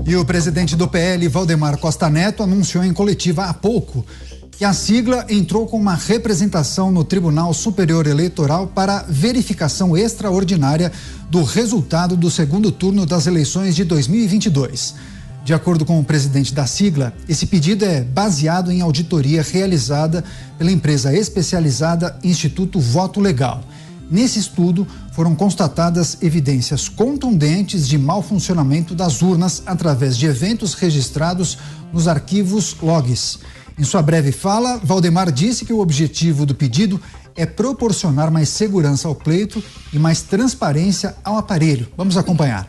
E o presidente do PL, Valdemar Costa Neto, anunciou em coletiva há pouco que a sigla entrou com uma representação no Tribunal Superior Eleitoral para verificação extraordinária do resultado do segundo turno das eleições de 2022. De acordo com o presidente da sigla, esse pedido é baseado em auditoria realizada pela empresa especializada Instituto Voto Legal. Nesse estudo, foram constatadas evidências contundentes de mau funcionamento das urnas através de eventos registrados nos arquivos logs. Em sua breve fala, Valdemar disse que o objetivo do pedido é proporcionar mais segurança ao pleito e mais transparência ao aparelho. Vamos acompanhar.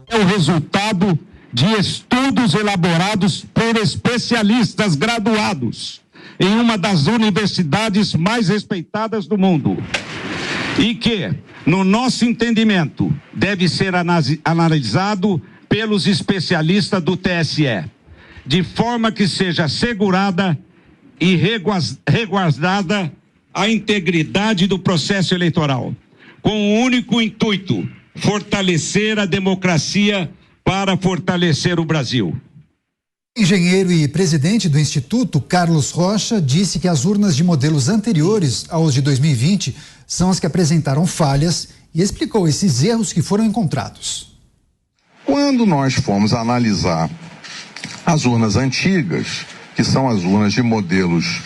É o resultado de estudos elaborados por especialistas graduados em uma das universidades mais respeitadas do mundo e que, no nosso entendimento, deve ser analisado pelos especialistas do TSE, de forma que seja assegurada e resguardada a integridade do processo eleitoral, com o único intuito: fortalecer a democracia para fortalecer o Brasil. Engenheiro e presidente do Instituto, Carlos Rocha, disse que as urnas de modelos anteriores aos de 2020 são as que apresentaram falhas e explicou esses erros que foram encontrados. Quando nós fomos analisar as urnas antigas, que são as urnas de modelos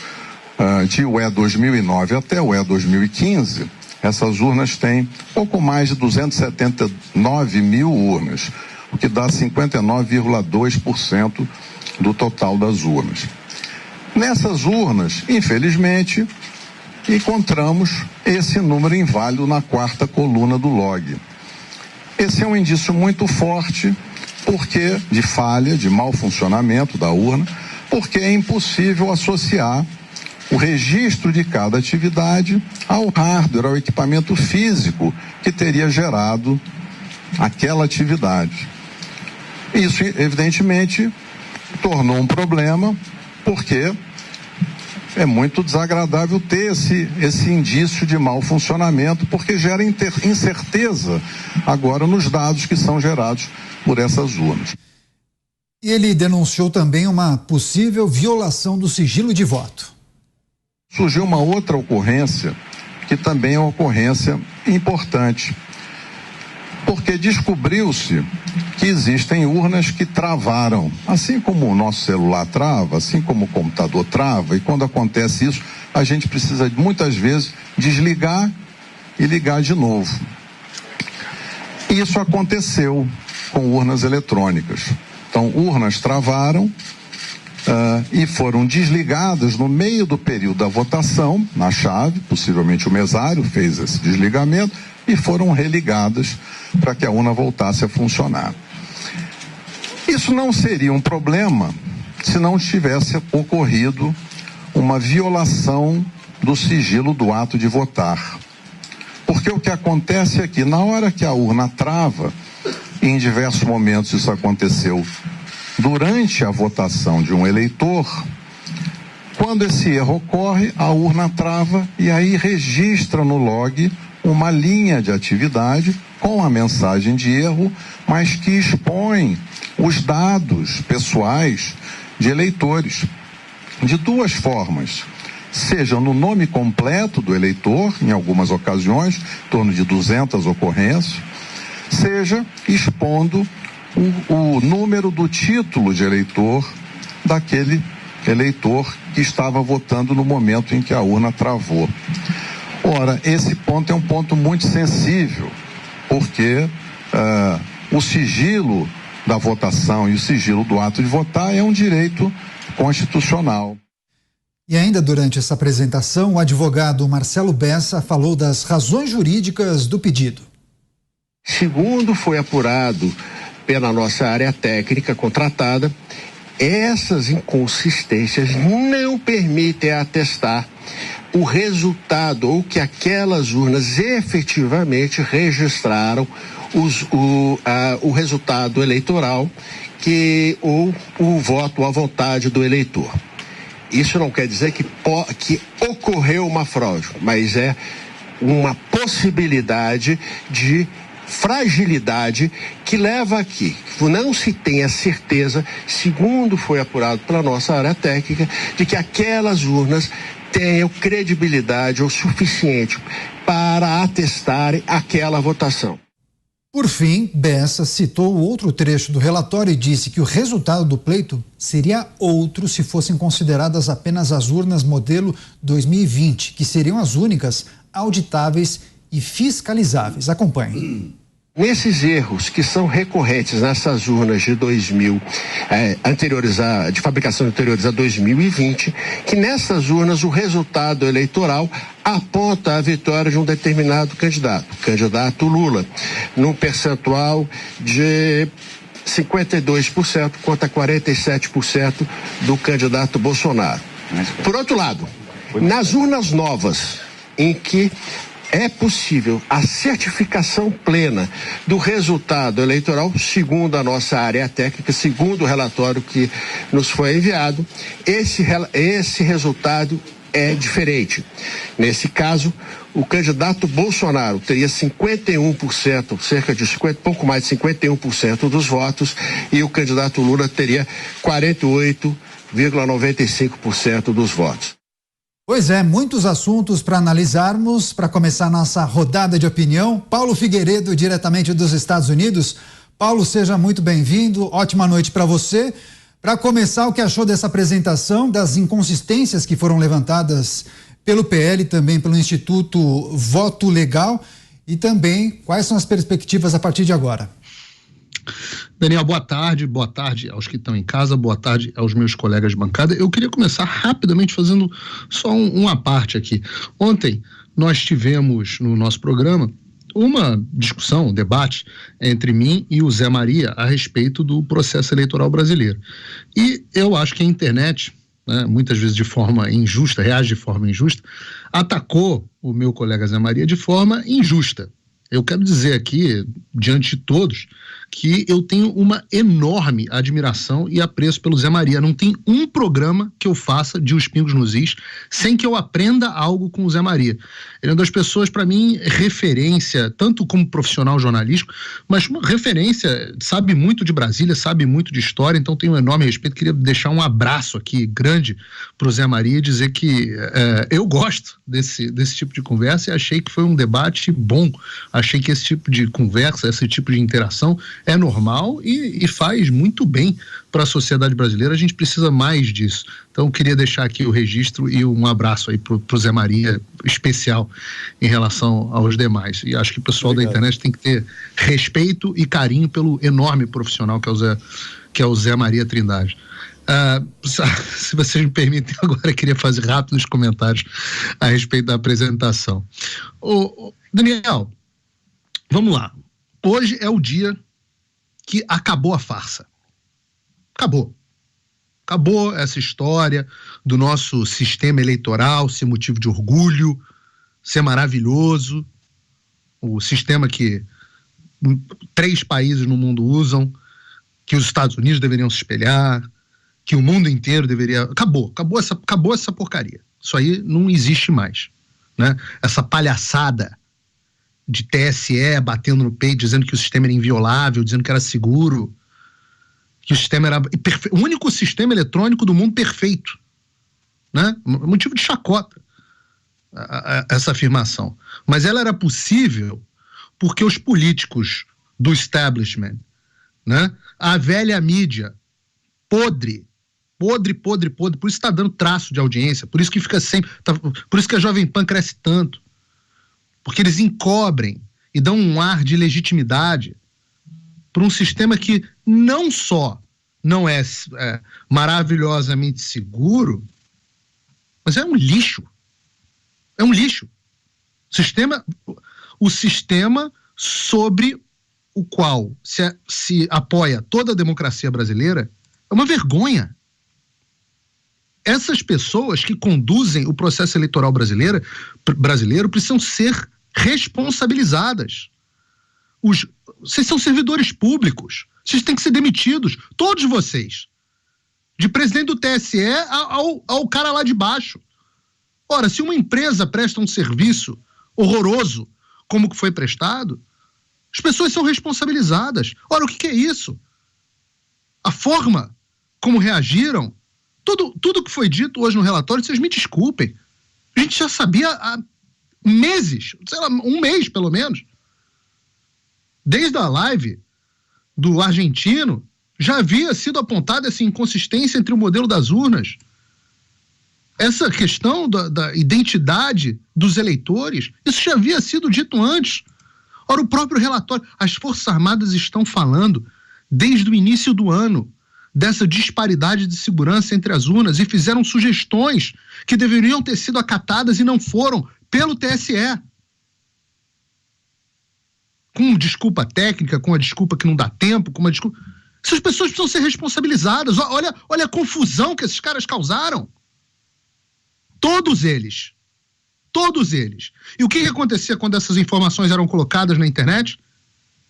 de UE 2009 até UE 2015, essas urnas têm pouco mais de 279 mil urnas, o que dá 59,2% do total das urnas. Nessas urnas, infelizmente, encontramos esse número inválido na quarta coluna do log. Esse é um indício muito forte de falha, de mau funcionamento da urna, porque é impossível associar o registro de cada atividade ao hardware, ao equipamento físico que teria gerado aquela atividade. Isso, evidentemente, tornou um problema, porque é muito desagradável ter esse indício de mau funcionamento, porque gera incerteza agora nos dados que são gerados por essas urnas. Ele denunciou também uma possível violação do sigilo de voto. Surgiu uma outra ocorrência, que também é uma ocorrência importante, porque descobriu-se que existem urnas que travaram, assim como o nosso celular trava, assim como o computador trava, e quando acontece isso, a gente precisa muitas vezes desligar e ligar de novo. Isso aconteceu com urnas eletrônicas. Então, urnas travaram e foram desligadas no meio do período da votação, na chave, possivelmente o mesário fez esse desligamento, e foram religadas para que a urna voltasse a funcionar. Isso não seria um problema se não tivesse ocorrido uma violação do sigilo do ato de votar. Porque o que acontece é que, na hora que a urna trava, em diversos momentos isso aconteceu durante a votação de um eleitor, quando esse erro ocorre, a urna trava e aí registra no log uma linha de atividade com a mensagem de erro, mas que expõe os dados pessoais de eleitores de duas formas: seja no nome completo do eleitor, em algumas ocasiões, em torno de 200 ocorrências, seja expondo o número do título de eleitor daquele eleitor que estava votando no momento em que a urna travou. Ora, esse ponto é um ponto muito sensível, porque o sigilo da votação e o sigilo do ato de votar é um direito constitucional. E ainda durante essa apresentação, o advogado Marcelo Bessa falou das razões jurídicas do pedido. Segundo foi apurado pela nossa área técnica contratada, essas inconsistências não permitem atestar o resultado ou que aquelas urnas efetivamente registraram o resultado eleitoral ou o voto à vontade do eleitor. Isso não quer dizer que ocorreu uma fraude, mas é uma possibilidade de fragilidade que leva aqui, não se tem a certeza, segundo foi apurado pela nossa área técnica, de que aquelas urnas tenham credibilidade o suficiente para atestarem aquela votação. Por fim, Bessa citou outro trecho do relatório e disse que o resultado do pleito seria outro se fossem consideradas apenas as urnas modelo 2020, que seriam as únicas auditáveis e fiscalizáveis. Acompanhe. Nesses erros que são recorrentes nessas urnas de de fabricação anteriores a 2020, que nessas urnas o resultado eleitoral aponta a vitória de um determinado candidato, o candidato Lula, num percentual de 52% contra 47% do candidato Bolsonaro. Por outro lado, nas urnas novas, em que é possível a certificação plena do resultado eleitoral, segundo a nossa área técnica, segundo o relatório que nos foi enviado, esse resultado é diferente. Nesse caso, o candidato Bolsonaro teria 51%, pouco mais de 51% dos votos, e o candidato Lula teria 48,95% dos votos. Pois é, muitos assuntos para analisarmos. Para começar nossa rodada de opinião, Paulo Figueiredo, diretamente dos Estados Unidos. Paulo, seja muito bem-vindo, ótima noite para você. Para começar, o que achou dessa apresentação, das inconsistências que foram levantadas pelo PL, também pelo Instituto Voto Legal, e também quais são as perspectivas a partir de agora? Daniel, boa tarde aos que estão em casa, boa tarde aos meus colegas de bancada. Eu queria começar rapidamente fazendo só uma parte aqui. Ontem nós tivemos no nosso programa uma discussão, um debate entre mim e o Zé Maria a respeito do processo eleitoral brasileiro. E eu acho que a internet, né, muitas vezes de forma injusta, reage de forma injusta, atacou o meu colega Zé Maria de forma injusta. Eu quero dizer aqui, diante de todos, que eu tenho uma enorme admiração e apreço pelo Zé Maria. Não tem um programa que eu faça de Os Pingos nos Is sem que eu aprenda algo com o Zé Maria. Ele é uma das pessoas, para mim, referência, tanto como profissional jornalístico, mas uma referência, sabe muito de Brasília, sabe muito de história, então tenho um enorme respeito. Queria deixar um abraço aqui grande para o Zé Maria e dizer que eu gosto desse tipo de conversa e achei que foi um debate bom. Achei que esse tipo de conversa, esse tipo de interação é normal e faz muito bem para a sociedade brasileira. A gente precisa mais disso. Então, queria deixar aqui o registro e um abraço aí pro Zé Maria, especial em relação aos demais. E acho que o pessoal da internet tem que ter respeito e carinho pelo enorme profissional que é o Zé Maria Trindade. Se vocês me permitem, agora eu queria fazer rápidos comentários a respeito da apresentação. Daniel, vamos lá. Hoje é o dia que acabou a farsa. Acabou essa história do nosso sistema eleitoral ser motivo de orgulho, ser maravilhoso, o sistema que 3 países no mundo usam, que os Estados Unidos deveriam se espelhar, que o mundo inteiro deveria... Acabou essa porcaria. Isso aí não existe mais, né? Essa palhaçada de TSE batendo no peito, dizendo que o sistema era inviolável, dizendo que era seguro, que o sistema era o único sistema eletrônico do mundo perfeito, né? Motivo de chacota essa afirmação. Mas ela era possível porque os políticos do establishment, né? A velha mídia, podre, por isso está dando traço de audiência, por isso que fica sempre, por isso que a Jovem Pan cresce tanto, porque eles encobrem e dão um ar de legitimidade para um sistema que não só não é maravilhosamente seguro, mas é um lixo. É um lixo. O sistema sobre o qual se apoia toda a democracia brasileira é uma vergonha. Essas pessoas que conduzem o processo eleitoral brasileiro precisam ser responsabilizadas. Vocês são servidores públicos. Vocês têm que ser demitidos. Todos vocês. De presidente do TSE ao cara lá de baixo. Ora, se uma empresa presta um serviço horroroso como que foi prestado, As pessoas são responsabilizadas. Ora, o que é isso? A forma como reagiram, tudo que foi dito hoje no relatório, vocês me desculpem, a gente já sabia há meses, sei lá, um mês pelo menos. Desde a live do argentino, já havia sido apontada essa inconsistência entre o modelo das urnas, essa questão da identidade dos eleitores, isso já havia sido dito antes. Ora, o próprio relatório, as Forças Armadas estão falando desde o início do ano dessa disparidade de segurança entre as urnas e fizeram sugestões que deveriam ter sido acatadas e não foram pelo TSE. Com desculpa técnica, com a desculpa que não dá tempo, com uma desculpa... Essas pessoas precisam ser responsabilizadas. Olha a confusão que esses caras causaram. Todos eles. Todos eles. E o que acontecia quando essas informações eram colocadas na internet?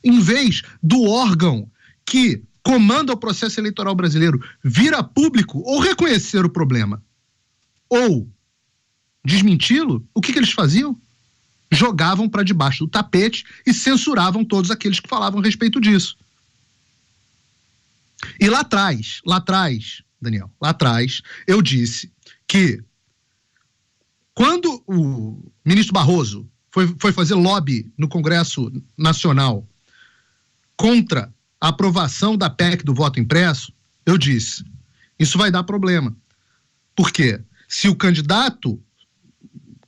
Em vez do órgão que comanda o processo eleitoral brasileiro vir a público ou reconhecer o problema ou desmenti-lo, o que eles faziam? Jogavam para debaixo do tapete e censuravam todos aqueles que falavam a respeito disso. E lá atrás, Daniel, eu disse que quando o ministro Barroso foi fazer lobby no Congresso Nacional contra a aprovação da PEC do voto impresso, eu disse, isso vai dar problema. Por quê? Se o candidato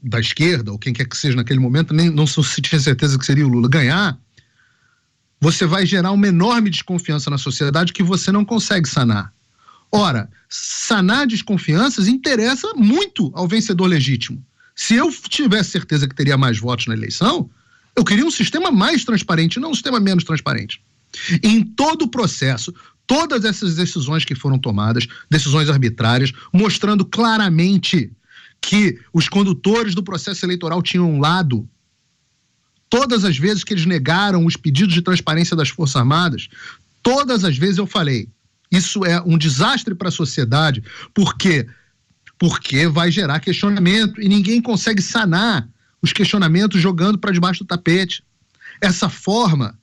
da esquerda, ou quem quer que seja naquele momento, não se tinha certeza que seria o Lula, ganhar, você vai gerar uma enorme desconfiança na sociedade que você não consegue sanar. Ora, sanar desconfianças interessa muito ao vencedor legítimo. Se eu tivesse certeza que teria mais votos na eleição, eu queria um sistema mais transparente, não um sistema menos transparente. Em todo o processo, todas essas decisões que foram tomadas, decisões arbitrárias, mostrando claramente que os condutores do processo eleitoral tinham um lado, todas as vezes que eles negaram os pedidos de transparência das Forças Armadas, todas as vezes eu falei, isso é um desastre para a sociedade, porque vai gerar questionamento e ninguém consegue sanar os questionamentos jogando para debaixo do tapete. Essa forma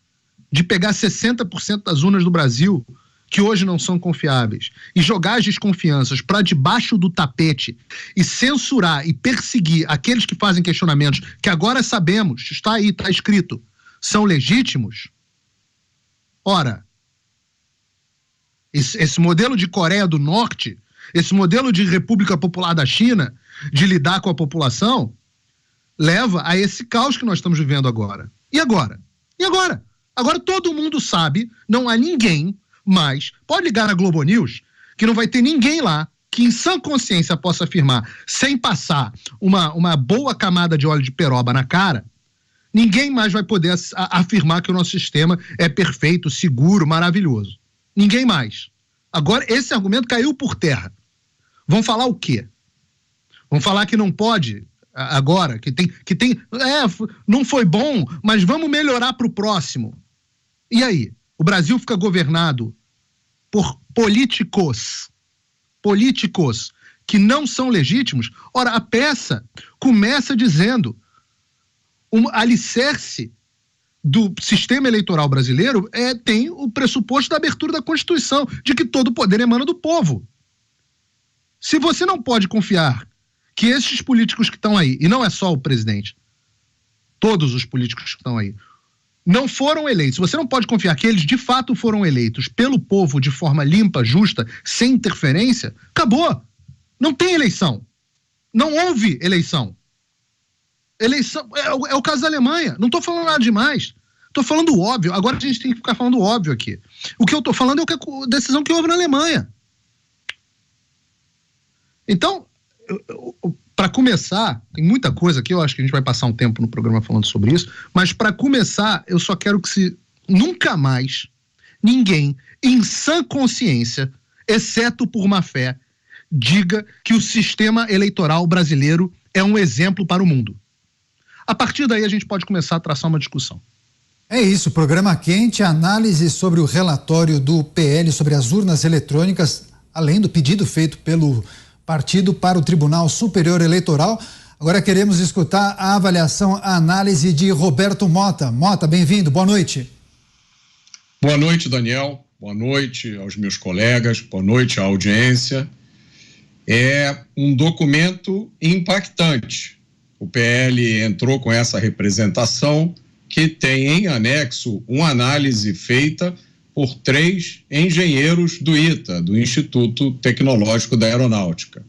de pegar 60% das urnas do Brasil, que hoje não são confiáveis, e jogar as desconfianças para debaixo do tapete e censurar e perseguir aqueles que fazem questionamentos que agora sabemos, está aí, está escrito, são legítimos. Ora, esse modelo de Coreia do Norte, esse modelo de República Popular da China, de lidar com a população, leva a esse caos que nós estamos vivendo agora. E agora? E agora? Agora todo mundo sabe, não há ninguém mais, pode ligar na Globo News, que não vai ter ninguém lá que em sã consciência possa afirmar, sem passar uma boa camada de óleo de peroba na cara, ninguém mais vai poder afirmar que o nosso sistema é perfeito, seguro, maravilhoso. Ninguém mais. Agora, esse argumento caiu por terra. Vão falar o quê? Vão falar que não pode agora, não foi bom, mas vamos melhorar para o próximo. E aí? O Brasil fica governado por políticos que não são legítimos. Ora, a peça começa dizendo um alicerce do sistema eleitoral brasileiro tem o pressuposto da abertura da Constituição, de que todo poder emana do povo. Se você não pode confiar que esses políticos que estão aí, e não é só o presidente, todos os políticos que estão aí, não foram eleitos, você não pode confiar que eles de fato foram eleitos pelo povo de forma limpa, justa, sem interferência, acabou. Não tem eleição. Não houve eleição. Eleição é o caso da Alemanha. Não estou falando nada demais. Estou falando o óbvio. Agora a gente tem que ficar falando o óbvio aqui. O que eu estou falando é a decisão que houve na Alemanha. Então, para começar, tem muita coisa aqui, eu acho que a gente vai passar um tempo no programa falando sobre isso, mas para começar, eu só quero que nunca mais ninguém, em sã consciência, exceto por má fé, diga que o sistema eleitoral brasileiro é um exemplo para o mundo. A partir daí a gente pode começar a traçar uma discussão. É isso, programa quente, análise sobre o relatório do PL sobre as urnas eletrônicas, além do pedido feito pelo partido para o Tribunal Superior Eleitoral. Agora queremos escutar a avaliação, a análise de Roberto Mota. Mota, bem-vindo, boa noite. Boa noite, Daniel. Boa noite aos meus colegas, boa noite à audiência. É um documento impactante. O PL entrou com essa representação que tem em anexo uma análise feita por 3 engenheiros do ITA, do Instituto Tecnológico da Aeronáutica.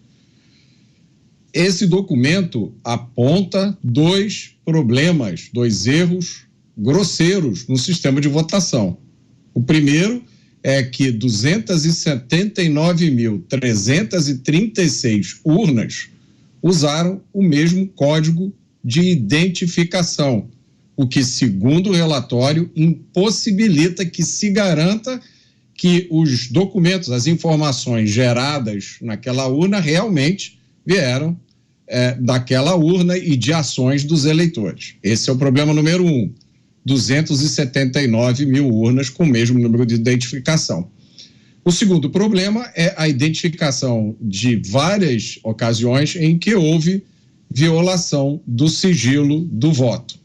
Esse documento aponta 2 problemas, 2 erros grosseiros no sistema de votação. O primeiro é que 279.336 urnas usaram o mesmo código de identificação, o que, segundo o relatório, impossibilita que se garanta que os documentos, as informações geradas naquela urna realmente vieram daquela urna e de ações dos eleitores. Esse é o problema número 1. 279 mil urnas com o mesmo número de identificação. O segundo problema é a identificação de várias ocasiões em que houve violação do sigilo do voto.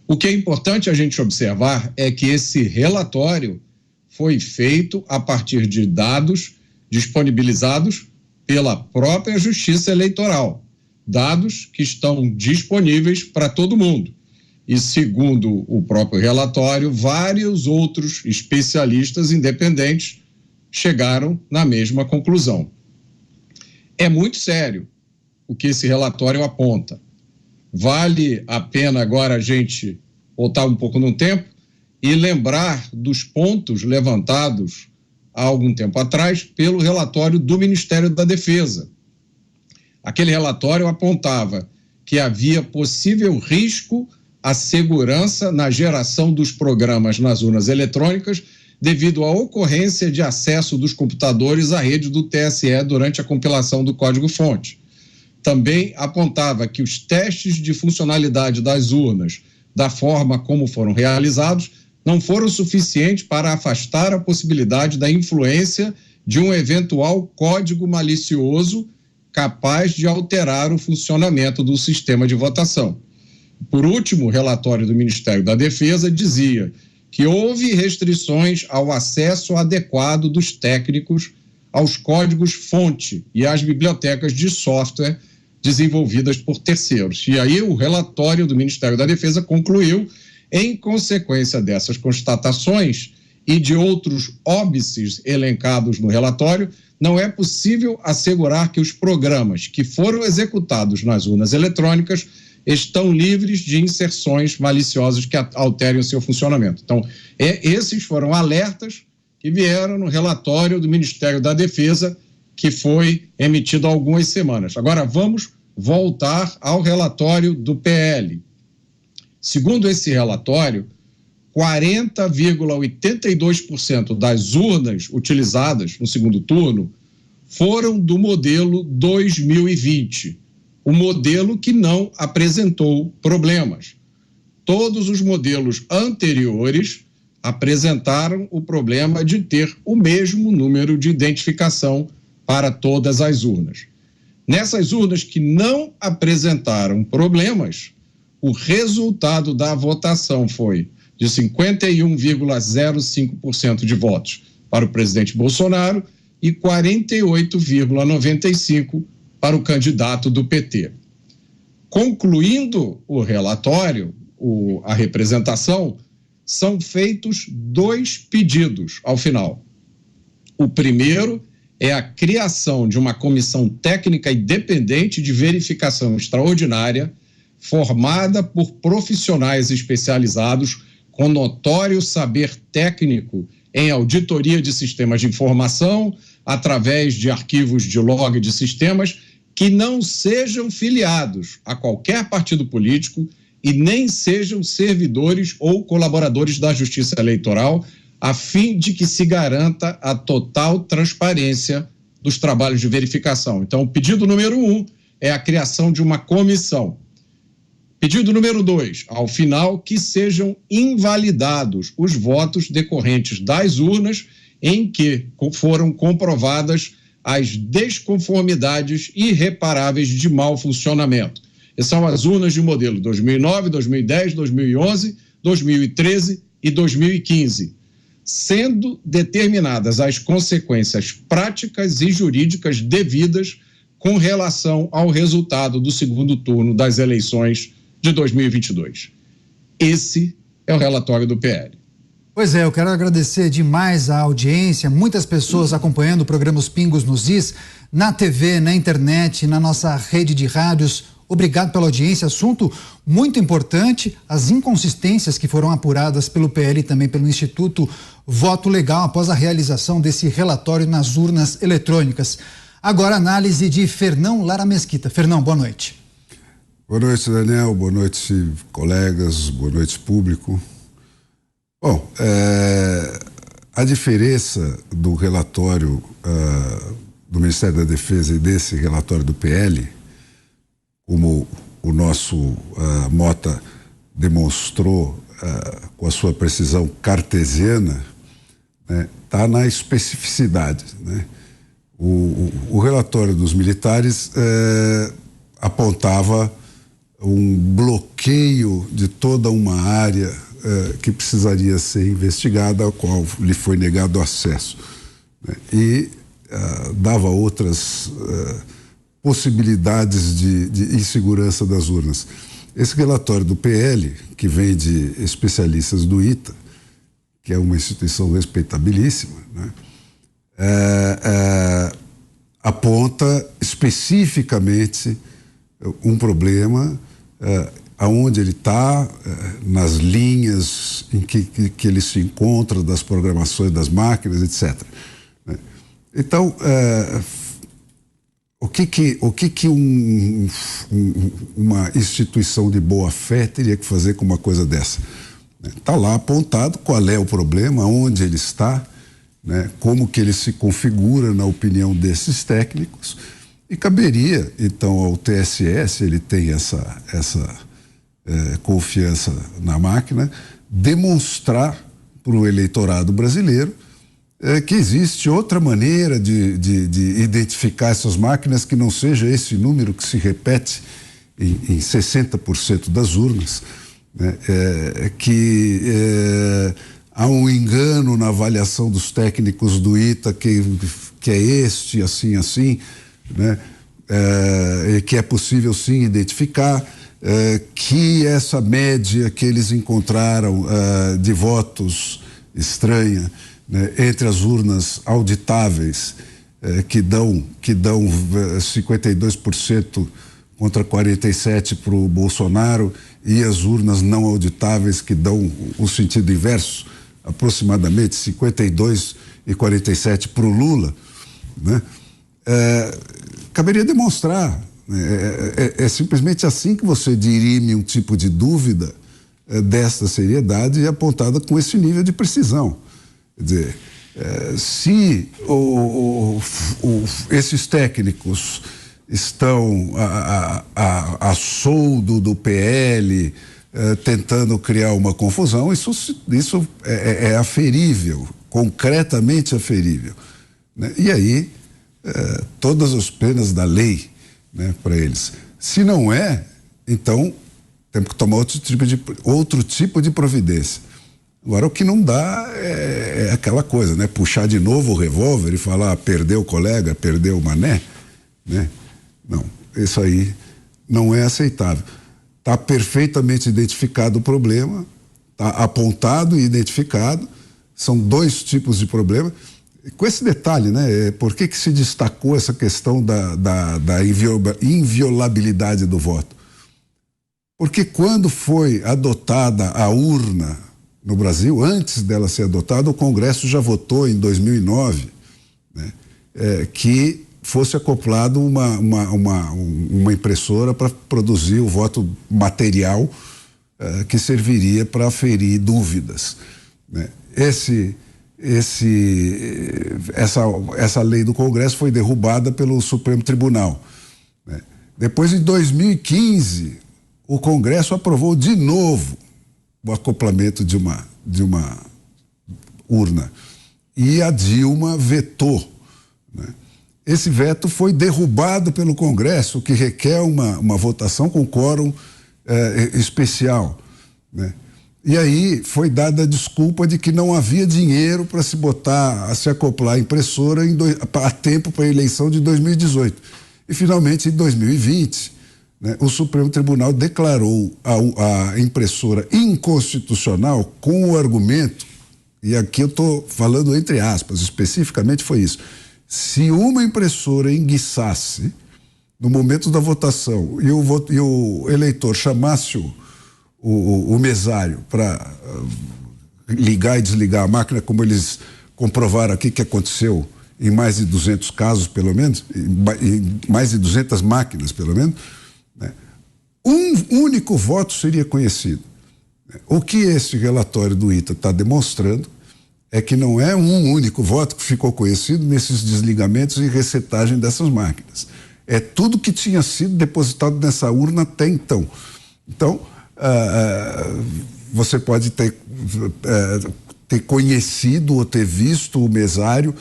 O que é importante a gente observar é que esse relatório foi feito a partir de dados disponibilizados pela própria Justiça Eleitoral, dados que estão disponíveis para todo mundo. E, segundo o próprio relatório, vários outros especialistas independentes chegaram na mesma conclusão. É muito sério o que esse relatório aponta. Vale a pena agora a gente voltar um pouco no tempo e lembrar dos pontos levantados há algum tempo atrás pelo relatório do Ministério da Defesa. Aquele relatório apontava que havia possível risco à segurança na geração dos programas nas urnas eletrônicas devido à ocorrência de acesso dos computadores à rede do TSE durante a compilação do código-fonte. Também apontava que os testes de funcionalidade das urnas, da forma como foram realizados, não foram suficientes para afastar a possibilidade da influência de um eventual código malicioso capaz de alterar o funcionamento do sistema de votação. Por último, o relatório do Ministério da Defesa dizia que houve restrições ao acesso adequado dos técnicos aos códigos-fonte e às bibliotecas de software desenvolvidas por terceiros. E aí o relatório do Ministério da Defesa concluiu, em consequência dessas constatações e de outros óbices elencados no relatório, não é possível assegurar que os programas que foram executados nas urnas eletrônicas estão livres de inserções maliciosas que alterem o seu funcionamento. Então, esses foram alertas que vieram no relatório do Ministério da Defesa, que foi emitido há algumas semanas. Agora, vamos voltar ao relatório do PL. Segundo esse relatório, 40,82% das urnas utilizadas no segundo turno foram do modelo 2020, o modelo que não apresentou problemas. Todos os modelos anteriores apresentaram o problema de ter o mesmo número de identificação para todas as urnas. Nessas urnas que não apresentaram problemas, o resultado da votação foi de 51,05% de votos para o presidente Bolsonaro e 48,95% para o candidato do PT. Concluindo o relatório, a representação, são feitos 2 pedidos ao final. O primeiro é a criação de uma comissão técnica independente de verificação extraordinária, formada por profissionais especializados com notório saber técnico em auditoria de sistemas de informação, através de arquivos de log de sistemas, que não sejam filiados a qualquer partido político e nem sejam servidores ou colaboradores da Justiça Eleitoral, a fim de que se garanta a total transparência dos trabalhos de verificação. Então, o pedido número 1 é a criação de uma comissão. Pedido número 2, ao final, que sejam invalidados os votos decorrentes das urnas em que foram comprovadas as desconformidades irreparáveis de mau funcionamento. E são as urnas de modelo 2009, 2010, 2011, 2013 e 2015, sendo determinadas as consequências práticas e jurídicas devidas com relação ao resultado do segundo turno das eleições de 2022. Esse é o relatório do PL. Pois é, eu quero agradecer demais a audiência, muitas pessoas acompanhando o programa Os Pingos nos Is, na TV, na internet, na nossa rede de rádios. Obrigado pela audiência, assunto muito importante, as inconsistências que foram apuradas pelo PL e também pelo Instituto Voto Legal após a realização desse relatório nas urnas eletrônicas. Agora, análise de Fernão Lara Mesquita. Fernão, boa noite. Boa noite, Daniel, boa noite, colegas, boa noite, público. Bom, a diferença do relatório do Ministério da Defesa e desse relatório do PL, como o nosso Mota demonstrou com a sua precisão cartesiana, né, tá na especificidade, né? O relatório dos militares apontava um bloqueio de toda uma área que precisaria ser investigada, ao qual lhe foi negado acesso, né? E dava outras possibilidades de insegurança das urnas. Esse relatório do PL, que vem de especialistas do ITA, que é uma instituição respeitabilíssima, né? Aponta especificamente um problema aonde ele está, nas linhas em que ele se encontra, das programações das máquinas, etc. Então, o que uma instituição de boa-fé teria que fazer com uma coisa dessa? Está lá apontado qual é o problema, onde ele está, né, como que ele se configura na opinião desses técnicos, e caberia então ao TSE, se ele tem essa confiança na máquina, demonstrar para o eleitorado brasileiro que existe outra maneira de identificar essas máquinas que não seja esse número que se repete em 60% das urnas, né? Há um engano na avaliação dos técnicos do ITA que é este, assim, né? Que é possível sim identificar, que essa média que eles encontraram de votos estranha, né, entre as urnas auditáveis, que dão 52% contra 47% para o Bolsonaro, e as urnas não auditáveis que dão o sentido inverso, aproximadamente 52% e 47% para o Lula, né? Caberia demonstrar, é simplesmente assim que você dirime um tipo de dúvida desta seriedade e apontada com esse nível de precisão. Quer dizer, se esses técnicos estão a soldo do PL, tentando criar uma confusão, isso é aferível, concretamente aferível, né? E aí, todas as penas da lei, né, para eles. Se não é, então temos que tomar outro tipo de providência. Agora, o que não dá é aquela coisa, né? Puxar de novo o revólver e falar, perdeu o colega, perdeu o mané, né? Não, isso aí não é aceitável. Está perfeitamente identificado o problema, está apontado e identificado, são dois tipos de problema. Com esse detalhe, né? Por que se destacou essa questão da inviolabilidade do voto? Porque quando foi adotada a urna no Brasil, antes dela ser adotada, o Congresso já votou em 2009, né, que fosse acoplado uma impressora para produzir o voto material que serviria para aferir dúvidas, né? Essa lei do Congresso foi derrubada pelo Supremo Tribunal, né? Depois, em 2015, o Congresso aprovou de novo o acoplamento de uma urna, e a Dilma vetou, né? esse veto foi derrubado pelo Congresso, o que requer uma votação com quórum especial, né? E aí foi dada a desculpa de que não havia dinheiro para se botar, a se acoplar a impressora a tempo para a eleição de 2018. E finalmente, em 2020, né, o Supremo Tribunal declarou a impressora inconstitucional com o argumento, e aqui eu estou falando entre aspas, especificamente foi isso: se uma impressora enguiçasse no momento da votação e o eleitor chamasse o mesário para ligar e desligar a máquina, como eles comprovaram aqui que aconteceu em mais de 200 casos, pelo menos, em mais de 200 máquinas, pelo menos, né, um único voto seria conhecido. O que esse relatório do ITA está demonstrando é que não é um único voto que ficou conhecido nesses desligamentos e resetagem dessas máquinas. É tudo que tinha sido depositado nessa urna até então. Então, você pode ter conhecido ou ter visto o mesário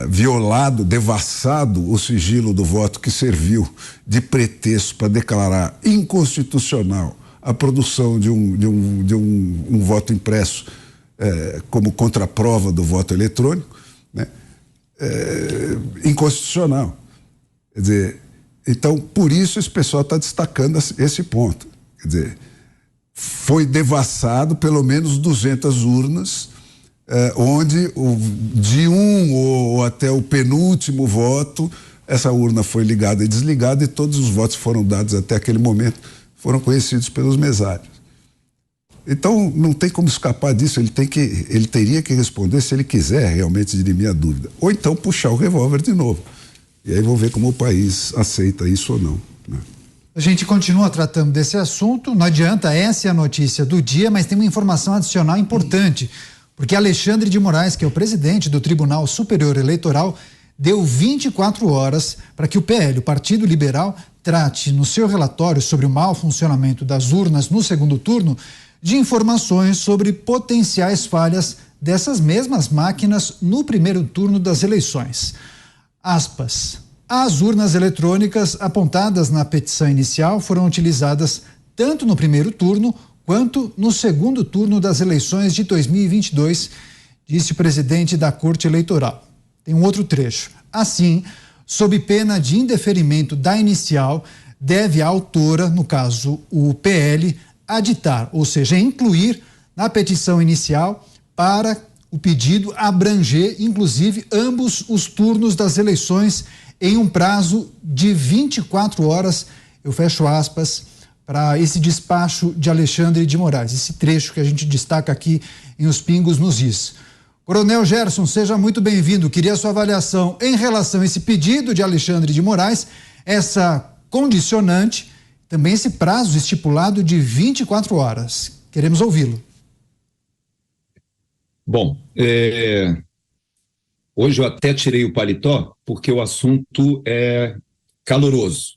violado, devassado o sigilo do voto, que serviu de pretexto para declarar inconstitucional a produção de um voto impresso como contraprova do voto eletrônico, né? Inconstitucional. Quer dizer, então, por isso esse pessoal está destacando esse ponto. Quer dizer, foi devassado pelo menos 200 urnas, onde de um ou até o penúltimo voto, essa urna foi ligada e desligada, e todos os votos foram dados até aquele momento foram conhecidos pelos mesários. Então, não tem como escapar disso. Ele teria que responder, se ele quiser realmente dirimir a dúvida, ou então puxar o revólver de novo. E aí vou ver como o país aceita isso ou não, né? A gente continua tratando desse assunto, não adianta, essa é a notícia do dia, mas tem uma informação adicional importante, porque Alexandre de Moraes, que é o presidente do Tribunal Superior Eleitoral, deu 24 horas para que o PL, o Partido Liberal, trate no seu relatório sobre o mau funcionamento das urnas no segundo turno de informações sobre potenciais falhas dessas mesmas máquinas no primeiro turno das eleições. Aspas. As urnas eletrônicas apontadas na petição inicial foram utilizadas tanto no primeiro turno quanto no segundo turno das eleições de 2022, disse o presidente da Corte Eleitoral. Tem um outro trecho. Assim, sob pena de indeferimento da inicial, deve a autora, no caso o PL, aditar, ou seja, incluir na petição inicial para o pedido abranger, inclusive, ambos os turnos das eleições em um prazo de 24 horas, eu fecho aspas, para esse despacho de Alexandre de Moraes, esse trecho que a gente destaca aqui em Os Pingos nos Is. Coronel Gerson, seja muito bem-vindo. Queria a sua avaliação em relação a esse pedido de Alexandre de Moraes, essa condicionante, também esse prazo estipulado de 24 horas. Queremos ouvi-lo. Bom, hoje eu até tirei o paletó porque o assunto é caloroso.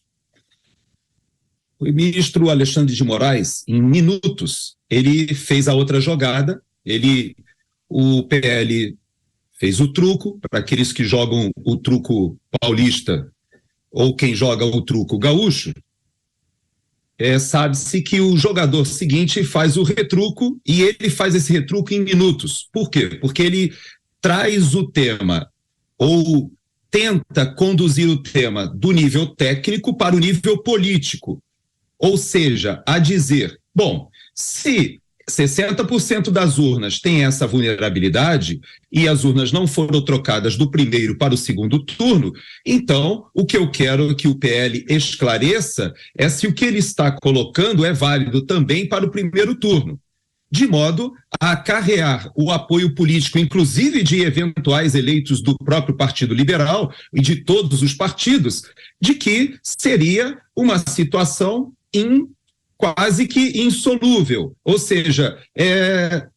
O ministro Alexandre de Moraes, em minutos, ele fez a outra jogada, o PL fez o truco, para aqueles que jogam o truco paulista ou quem joga o truco gaúcho, sabe-se que o jogador seguinte faz o retruco e ele faz esse retruco em minutos. Por quê? Porque ele traz o tema ou tenta conduzir o tema do nível técnico para o nível político. Ou seja, a dizer, bom, se 60% das urnas têm essa vulnerabilidade e as urnas não foram trocadas do primeiro para o segundo turno, então o que eu quero que o PL esclareça é se o que ele está colocando é válido também para o primeiro turno, de modo a acarrear o apoio político, inclusive de eventuais eleitos do próprio Partido Liberal e de todos os partidos, de que seria uma situação quase que insolúvel, ou seja,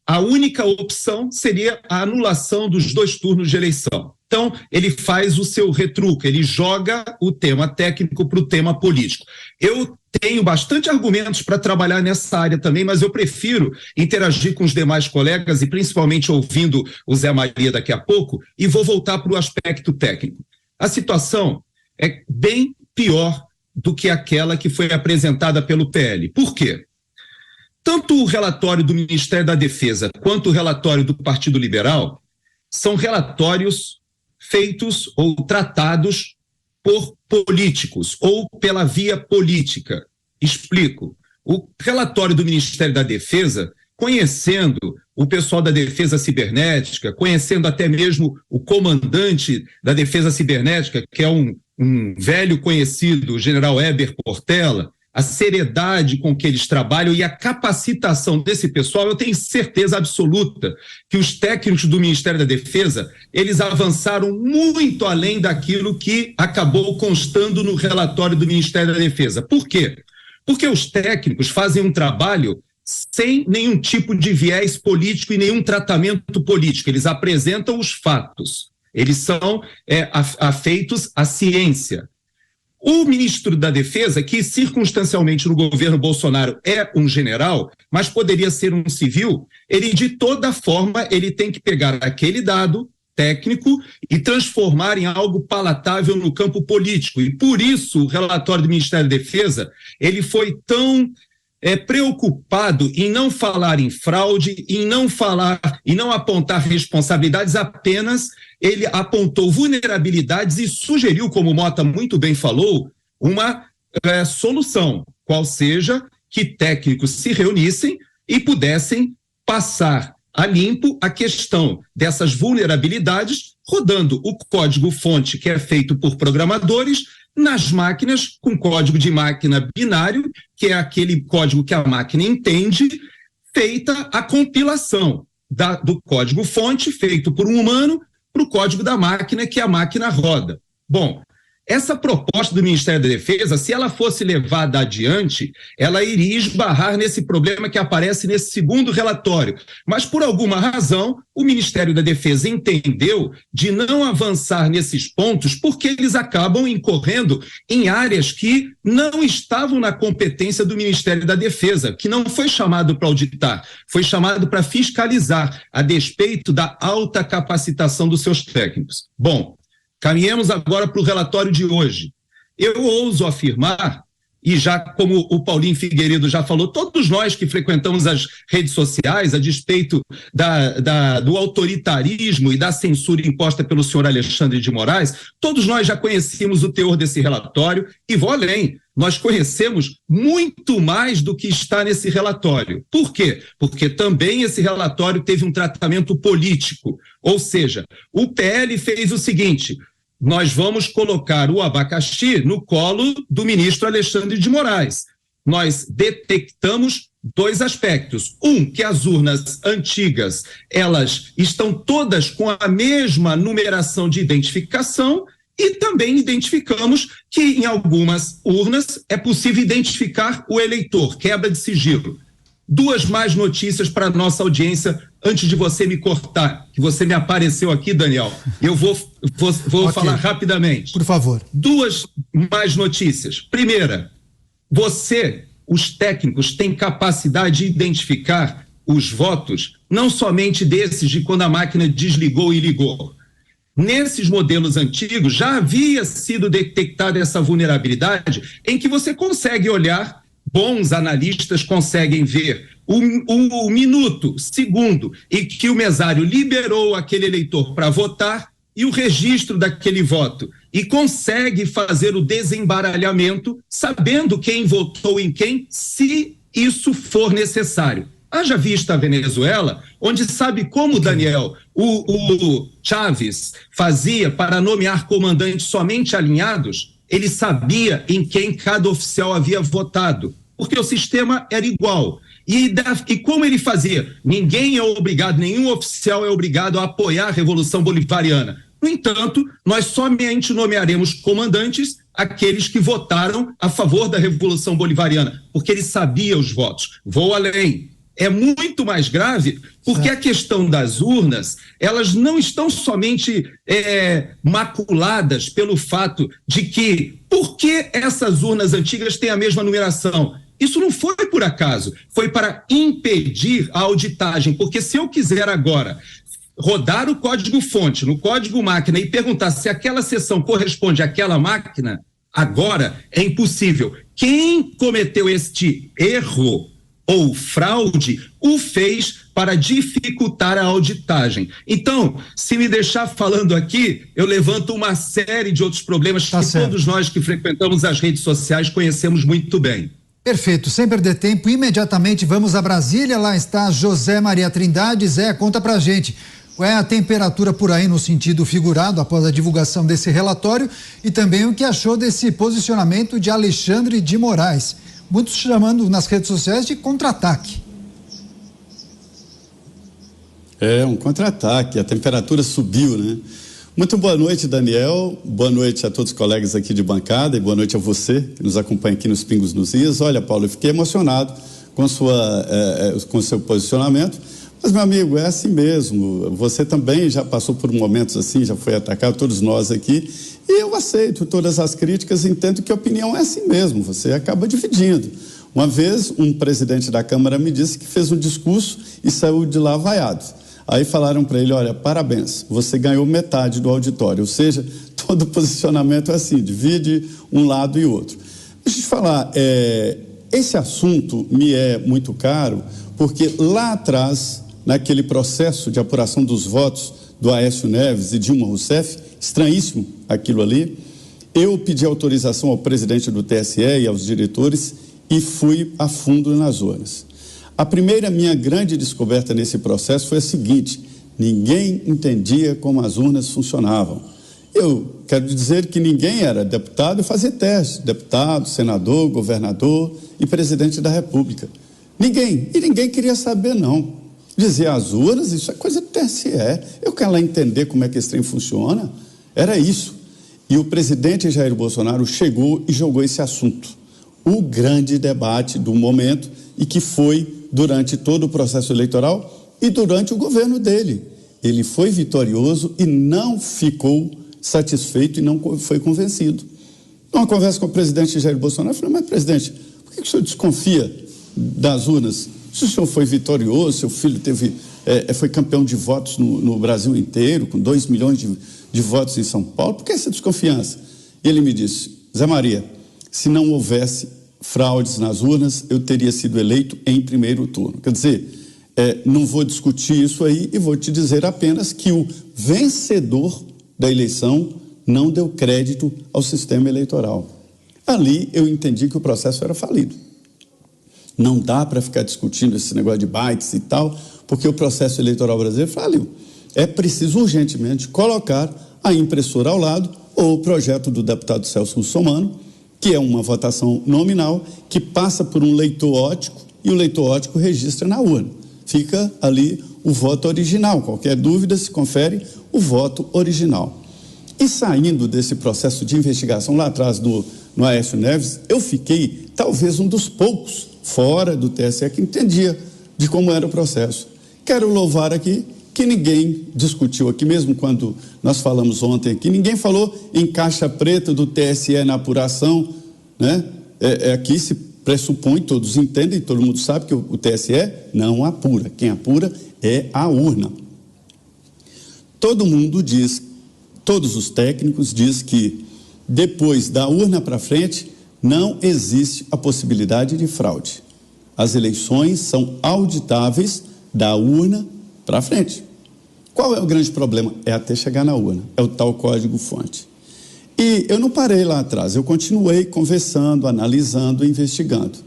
a única opção seria a anulação dos 2 turnos de eleição. Então, ele faz o seu retruco, ele joga o tema técnico para o tema político. Eu tenho bastante argumentos para trabalhar nessa área também, mas eu prefiro interagir com os demais colegas e principalmente ouvindo o Zé Maria daqui a pouco, e vou voltar para o aspecto técnico. A situação é bem pior do que aquela que foi apresentada pelo PL. Por quê? Tanto o relatório do Ministério da Defesa quanto o relatório do Partido Liberal são relatórios feitos ou tratados por políticos ou pela via política. Explico. O relatório do Ministério da Defesa, conhecendo o pessoal da Defesa Cibernética, conhecendo até mesmo o comandante da Defesa Cibernética, que é um velho conhecido, o general Heber Portela, a seriedade com que eles trabalham e a capacitação desse pessoal, eu tenho certeza absoluta que os técnicos do Ministério da Defesa, eles avançaram muito além daquilo que acabou constando no relatório do Ministério da Defesa. Por quê? Porque os técnicos fazem um trabalho sem nenhum tipo de viés político e nenhum tratamento político. Eles apresentam os fatos. Eles são afeitos à ciência. O ministro da Defesa, que circunstancialmente no governo Bolsonaro é um general, mas poderia ser um civil, ele de toda forma ele tem que pegar aquele dado técnico e transformar em algo palatável no campo político. E por isso o relatório do Ministério da Defesa ele foi tão preocupado em não falar em fraude, em não apontar responsabilidades, apenas ele apontou vulnerabilidades e sugeriu, como o Mota muito bem falou, uma solução, qual seja que técnicos se reunissem e pudessem passar a limpo a questão dessas vulnerabilidades, rodando o código-fonte que é feito por programadores nas máquinas com código de máquina binário, que é aquele código que a máquina entende, feita a compilação do código-fonte feito por um humano para o código da máquina que a máquina roda. Bom, essa proposta do Ministério da Defesa, se ela fosse levada adiante, ela iria esbarrar nesse problema que aparece nesse segundo relatório. Mas, por alguma razão, o Ministério da Defesa entendeu de não avançar nesses pontos porque eles acabam incorrendo em áreas que não estavam na competência do Ministério da Defesa, que não foi chamado para auditar, foi chamado para fiscalizar, a despeito da alta capacitação dos seus técnicos. Bom, caminhemos agora para o relatório de hoje. Eu ouso afirmar, e já como o Paulinho Figueiredo já falou, todos nós que frequentamos as redes sociais, a despeito do autoritarismo e da censura imposta pelo senhor Alexandre de Moraes, todos nós já conhecíamos o teor desse relatório e vou além. Nós conhecemos muito mais do que está nesse relatório. Por quê? Porque também esse relatório teve um tratamento político. Ou seja, o PL fez o seguinte: nós vamos colocar o abacaxi no colo do ministro Alexandre de Moraes. Nós detectamos dois aspectos. Um, que as urnas antigas, elas estão todas com a mesma numeração de identificação, e também identificamos que em algumas urnas é possível identificar o eleitor, quebra de sigilo. Duas mais notícias para a nossa audiência, antes de você me cortar, que você me apareceu aqui, Daniel. Eu vou okay. Falar rapidamente. Por favor. Duas mais notícias. Primeira, os técnicos têm capacidade de identificar os votos, não somente desses de quando a máquina desligou e ligou. Nesses modelos antigos já havia sido detectada essa vulnerabilidade em que você consegue olhar, bons analistas conseguem ver o minuto, segundo em que o mesário liberou aquele eleitor para votar e o registro daquele voto e consegue fazer o desembaralhamento sabendo quem votou em quem, se isso for necessário. Haja vista a Venezuela, onde sabe como, Daniel, o Chávez fazia para nomear comandantes somente alinhados, ele sabia em quem cada oficial havia votado, porque o sistema era igual. E como ele fazia? Ninguém é obrigado, nenhum oficial é obrigado a apoiar a Revolução Bolivariana. No entanto, nós somente nomearemos comandantes aqueles que votaram a favor da Revolução Bolivariana, porque ele sabia os votos. Vou além. É muito mais grave, porque a questão das urnas, elas não estão somente maculadas pelo fato de que, por que essas urnas antigas têm a mesma numeração? Isso não foi por acaso, foi para impedir a auditagem, porque se eu quiser agora rodar o código-fonte no código-máquina e perguntar se aquela seção corresponde àquela máquina, agora é impossível. Quem cometeu este erro ou fraude o fez para dificultar a auditagem. Então, se me deixar falando aqui, eu levanto uma série de outros problemas que todos nós que frequentamos as redes sociais conhecemos muito bem. Perfeito, sem perder tempo, imediatamente vamos a Brasília, lá está José Maria Trindade. Zé, conta pra gente, qual é a temperatura por aí no sentido figurado após a divulgação desse relatório e também o que achou desse posicionamento de Alexandre de Moraes, muitos chamando nas redes sociais de contra-ataque. É um contra-ataque, a temperatura subiu, né? Muito boa noite, Daniel, boa noite a todos os colegas aqui de bancada e boa noite a você que nos acompanha aqui nos Pingos nos Is. Olha, Paulo, eu fiquei emocionado com seu posicionamento, mas, meu amigo, é assim mesmo, você também já passou por momentos assim, já foi atacado, todos nós aqui, e eu aceito todas as críticas e entendo que a opinião é assim mesmo, você acaba dividindo. Uma vez, um presidente da Câmara me disse que fez um discurso e saiu de lá vaiado. Aí falaram para ele, olha, parabéns, você ganhou metade do auditório, ou seja, todo posicionamento é assim, divide um lado e outro. Deixa eu te falar, esse assunto me é muito caro, porque lá atrás, naquele processo de apuração dos votos do Aécio Neves e Dilma Rousseff, estranhíssimo aquilo ali, eu pedi autorização ao presidente do TSE e aos diretores e fui a fundo nas urnas. A primeira minha grande descoberta nesse processo foi a seguinte: ninguém entendia como as urnas funcionavam. Eu quero dizer que ninguém era deputado e fazia teste, deputado, senador, governador e presidente da República. Ninguém, e ninguém queria saber não. Dizia, as urnas, isso é coisa do TSE, eu quero lá entender como é que esse trem funciona, era isso. E o presidente Jair Bolsonaro chegou e jogou esse assunto, o grande debate do momento e que foi durante todo o processo eleitoral e durante o governo dele. Ele foi vitorioso e não ficou satisfeito e não foi convencido. Numa conversa com o presidente Jair Bolsonaro, eu falei, mas presidente, por que o senhor desconfia das urnas? Se o senhor foi vitorioso, seu filho foi campeão de votos no Brasil inteiro, com 2 milhões de votos em São Paulo, por que essa desconfiança? E ele me disse, Zé Maria, se não houvesse fraudes nas urnas, eu teria sido eleito em primeiro turno. Quer dizer, não vou discutir isso aí e vou te dizer apenas que o vencedor da eleição não deu crédito ao sistema eleitoral. Ali eu entendi que o processo era falido. Não dá para ficar discutindo esse negócio de bytes e tal, porque o processo eleitoral brasileiro faliu. É preciso urgentemente colocar a impressora ao lado ou o projeto do deputado Celso Russomano, que é uma votação nominal que passa por um leitor óptico e o leitor óptico registra na urna. Fica ali o voto original. Qualquer dúvida se confere o voto original. E saindo desse processo de investigação lá atrás no Aécio Neves, eu fiquei talvez um dos poucos fora do TSE que entendia de como era o processo. Quero louvar aqui que ninguém discutiu aqui, mesmo quando nós falamos ontem aqui, ninguém falou em caixa preta do TSE na apuração, né? Aqui se pressupõe, todos entendem, todo mundo sabe que o TSE não apura, quem apura é a urna. Todo mundo diz, todos os técnicos dizem que depois da urna para frente não existe a possibilidade de fraude. As eleições são auditáveis da urna para frente. Qual é o grande problema? É até chegar na urna, é o tal código-fonte. E eu não parei lá atrás, eu continuei conversando, analisando, investigando.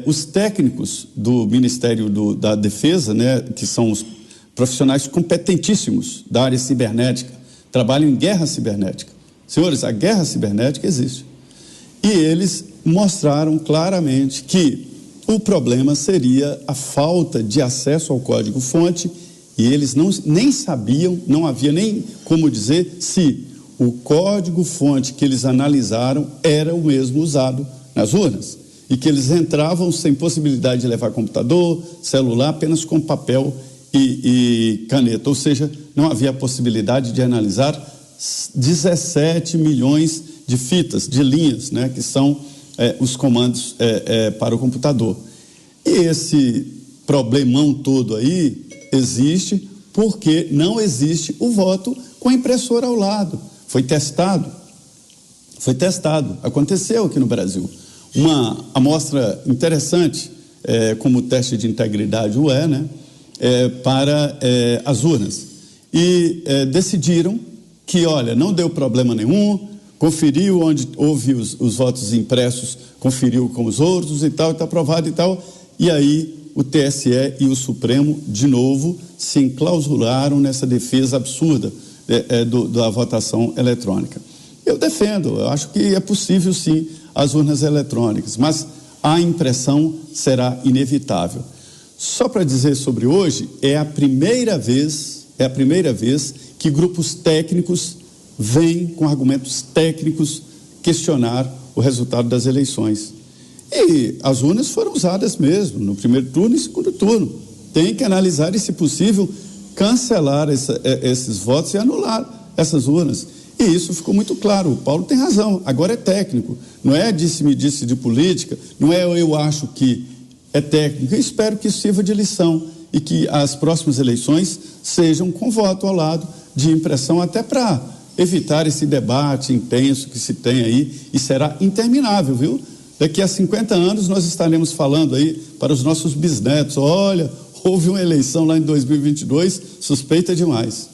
Os técnicos do Ministério da Defesa, né, que são os profissionais competentíssimos da área cibernética, trabalham em guerra cibernética. Senhores, a guerra cibernética existe. E eles mostraram claramente que o problema seria a falta de acesso ao código-fonte. E eles nem sabiam, não havia nem como dizer se o código-fonte que eles analisaram era o mesmo usado nas urnas. E que eles entravam sem possibilidade de levar computador, celular, apenas com papel e caneta. Ou seja, não havia possibilidade de analisar 17 milhões de fitas, de linhas, né, que são os comandos para o computador. E esse problemão todo aí existe porque não existe o voto com a impressora ao lado. Foi testado, aconteceu aqui no Brasil. Uma amostra interessante, como o teste de integridade né? Para as urnas. E decidiram que, olha, não deu problema nenhum, conferiu onde houve os votos impressos, conferiu com os outros e tal, está aprovado e tal. E aí o TSE e o Supremo, de novo, se enclausuraram nessa defesa absurda da votação eletrônica. Eu defendo, eu acho que é possível sim as urnas eletrônicas, mas a impressão será inevitável. Só para dizer sobre hoje, é a primeira vez que grupos técnicos vêm com argumentos técnicos questionar o resultado das eleições. E as urnas foram usadas mesmo, no primeiro turno e segundo turno. Tem que analisar e, se possível, cancelar esses votos e anular essas urnas. E isso ficou muito claro. O Paulo tem razão, agora é técnico. Não é disse-me-disse de política, não é eu acho que é técnico. Eu espero que isso sirva de lição e que as próximas eleições sejam com voto ao lado de impressão, até para evitar esse debate intenso que se tem aí, e será interminável, viu? Daqui a 50 anos nós estaremos falando aí para os nossos bisnetos, olha, houve uma eleição lá em 2022, suspeita demais.